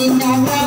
Indah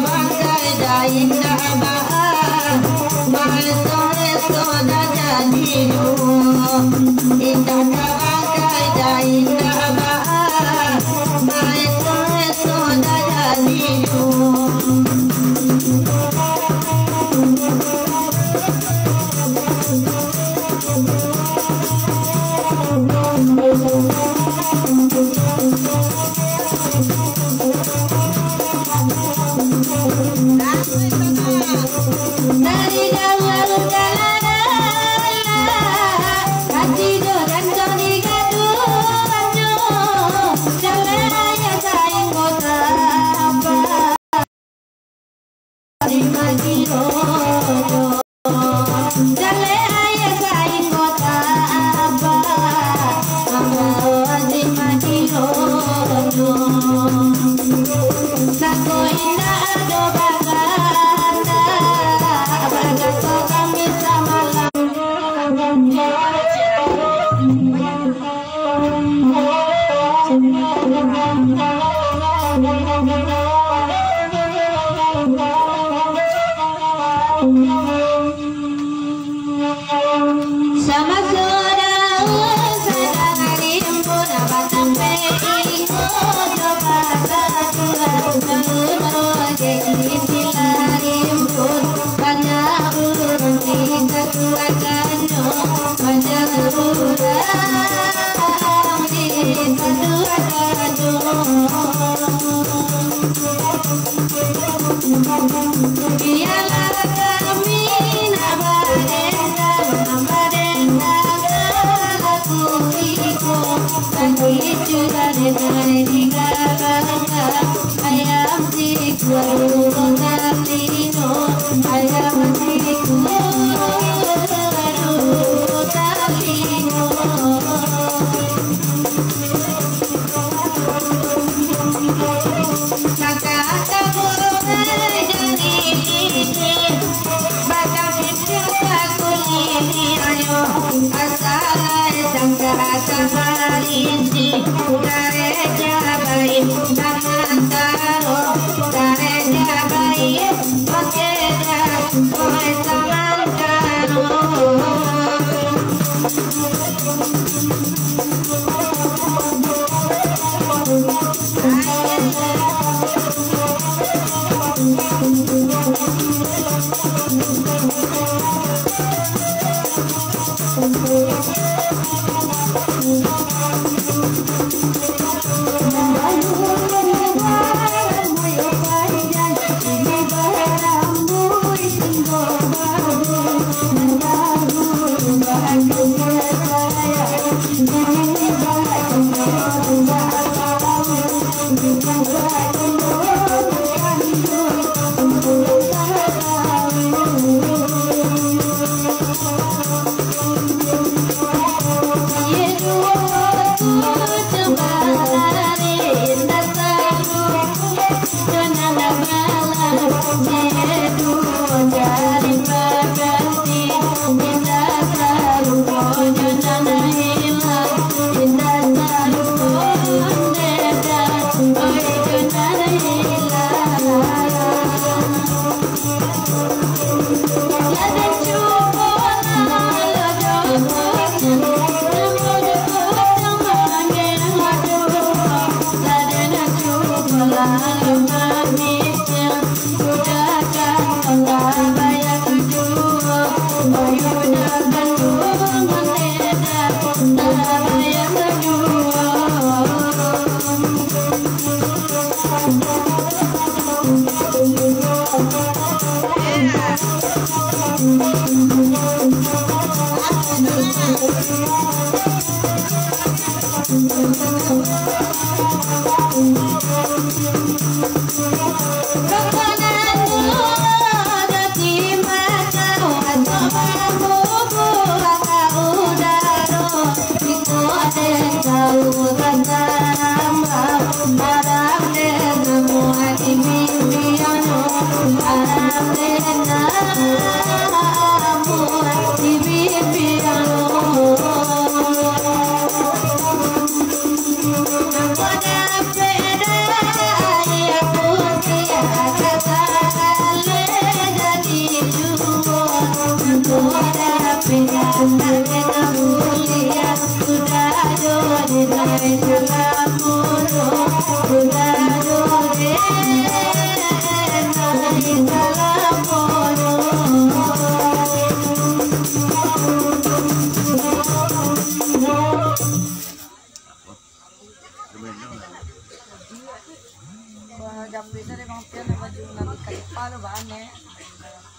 nabi kalipa lo ba ane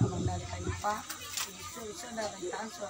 amang dari kalipa iso na tanso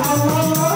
Bye.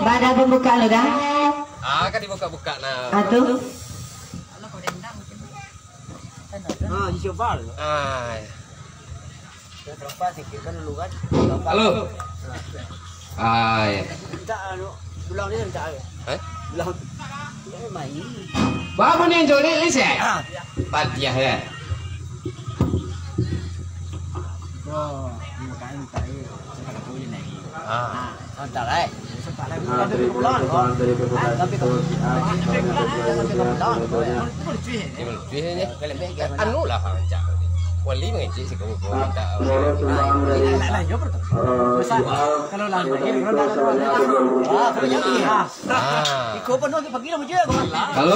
Pada pembuka lo dah? Kan dibuka-buka nah. Atuh. Dicoba. Berapa sikitkan dulu kan? Halo. Ya. Minta ulang dia minta. Ulang. Main. Bapak nih jodoh ini sih. Patiah ya. Oh, minta ini. Saya tak tahu ini. Entar lah. Anu lah cak. Wali mengaji sih kamu minta. Kalau lah ikut penuh pagi lah macam Halo.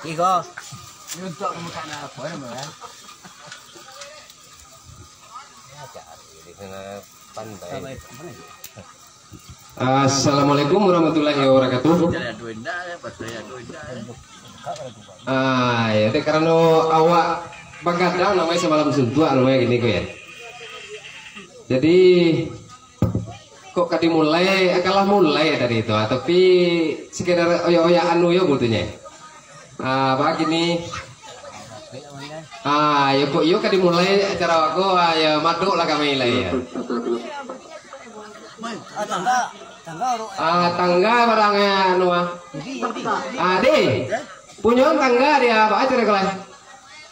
Iko. Ini untuk pembukaan apa namanya? Di sana pantai. Assalamualaikum warahmatullahi wabarakatuh. Ya, karena awak bagadang namanya semalam suntuk namanya gini kok ya. Jadi kok kadi mulai akalah mulai tadi itu, tapi sekedar oya-oya anu ya butuhnya. Pak gini. Ya kok yo kadi mulai acara aku ya maduk lah kami lah ya. Tangga barangnya anu di punya tangga dia apa aja kalau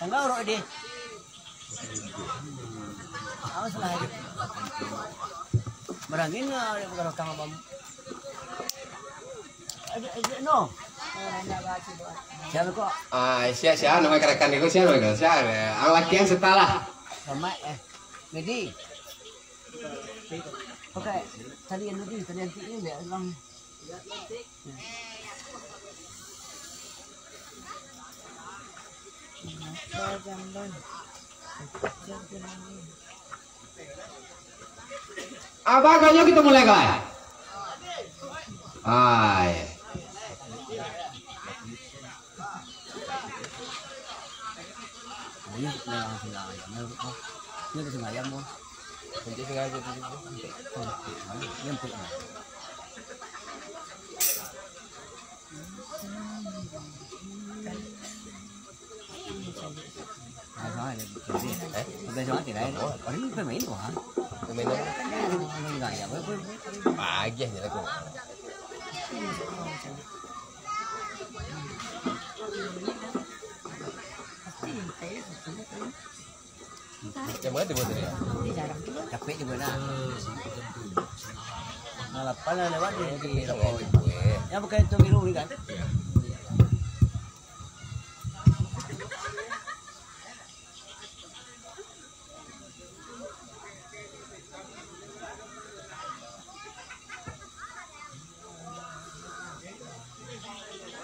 tangga orang di awas lah barangin ada bukan tangga bam no siapa kok siapa namanya rekan itu siapa ang lakian setelah sama Medi oke talian ini deh lang apa kayaknya kita mulai kan? Ya. Ini sengaja mau. Kunci sengaja tu. Nyempit. Pagi aja aku. Yang mana dibuat dia? Capek juga nak. Ngalapan lah lewat di Rokoi. Yang pakai itu biru ni kan?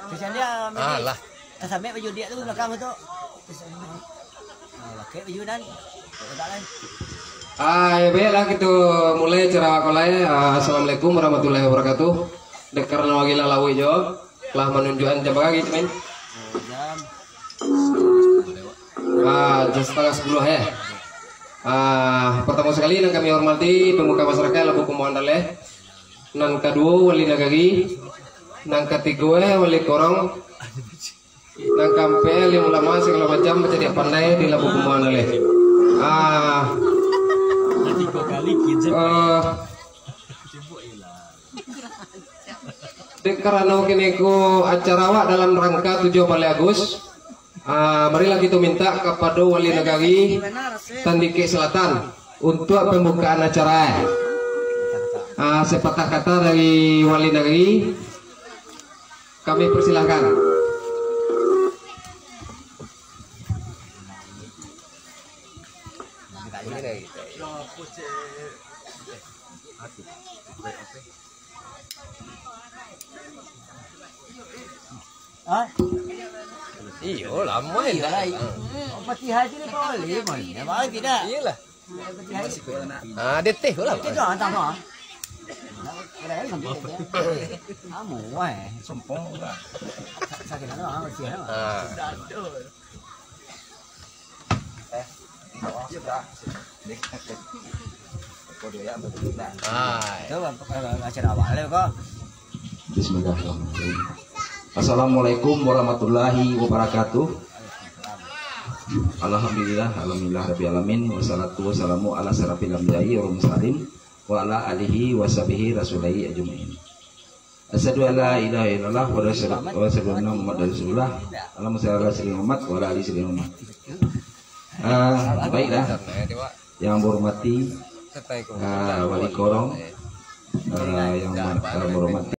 Kesan dia lah. Sampai baju dia tu belakang tu. Pakai baju dan baiklah kita mulai cara wakolai. Assalamualaikum warahmatullahi wabarakatuh. Dekar nawagila lawi jo telah menunjukkan jam berapa gitu men? Jam setengah 10 ya. Pertama sekali yang kami hormati pemuka masyarakat Labu Kumoan Daleh. Nang kedua wali nagari. Nang ketiga wali korong. Nang kampe yang ulama segala macam menjadi pandai di Labu Kumoan Daleh. Karena kini ku acara awak dalam rangka 7 Agustus Marilah kita minta kepada wali negari Tandike Selatan untuk pembukaan acara. Sepatah kata dari wali negeri, kami persilahkan. Iya lama ya. Peti haji ni kau boleh pun. Ya baik tidak. Iyalah. Dia teh lah. Tidak hantar kau. Kamu wah, sompong. Sakit mana orang siapa? Acara awal kok. Bismillahirrahmanirrahim. Assalamualaikum warahmatullahi wabarakatuh. Alhamdulillah, rabbil alamin. Wassalatu wassalamu ala sarafil anbiya'i wal mursalin wa ala alihi washabihi rasulihi ajmain. Asyhadu an la ilaha illallah wa asyhadu anna muhammadar rasulullah. Allahumma shalli ala sayyidina Muhammad wa ala ali sayyidina Muhammad. Baiklah, yang berhormati wali korong, yang berhormati